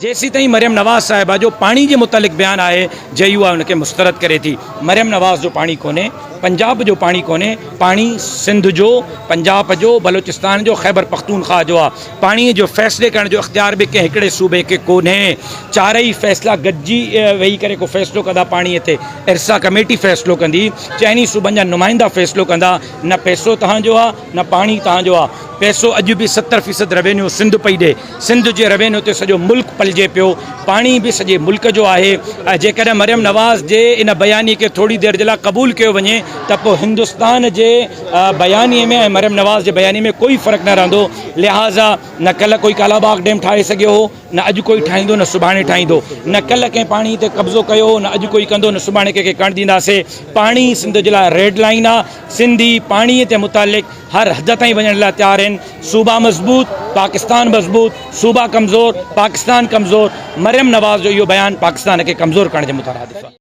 जेसी ताईं मरियम नवाज़ साहिबा जो पानी के मुतालिक बयान आहे जई उहा उनखे मुस्तरद करे थी। मरियम नवाज़ जो पानी कोन्हे, पंजाब जो पानी कोन्हे, पानी सिंध जो, पंजाब जो, बलोचिस्तान जो, खैबर पख्तूनख्वा जो आहे। पाणी जो फ़ैसिले करण जो इख्तियार बि कंहिं हिकिड़े सूबे खे कोन्हे। चारई फ़ैसिला गॾिजी वेही करे को फ़ैसिलो कंदा पाणीअ ते। इरसा कमेटी फ़ैसिलो कंदी, चइनी सूबनि जा नुमाइंदा फ़ैसिलो कंदा। न पैसो तव्हांजो आहे, न पाणी तव्हांजो आहे। पैसो अॼु बि 70% रेवेन्यू सिंध पई ॾे। सिंध जे रेवेन्यू ते सॼो मुल्क पलिजे पियो। पाणी बि सॼे मुल्क जो आहे। जेकॾहिं मरियम नवाज़ जे इन बयानी खे थोरी देरि जे लाइ क़बूल कयो वञे त पोइ हिंदुस्तान जे बयानीअ में ऐं मरियम नवाज़ जे बयानी में कोई फ़र्क़ु न रहंदो। लिहाज़ा न कल्ह कोई कालाबाग डैम ठाहे सघियो हो, न अॼु कोई ठाहींदो, न सुभाणे ठाहींदो। न कल्ह कंहिं पाणी ते कब्ज़ो कयो हो, न अॼु कोई कंदो, न सुभाणे कंहिंखे करणु ॾींदासीं। पाणी सिंध जे लाइ रेड लाइन आहे। सिंधी पाणीअ ते मुतालिक़ हर हद ताईं वञण लाइ तयारु आहिनि। सूबा मज़बूत, पाकिस्तान मज़बूत। सूबा कमज़ोर, पाकिस्तान कमज़ोर। मरियम नवाज़ जो इहो बयानु पाकिस्तान खे कमज़ोर करण जे मुतरादिफ़ आहे।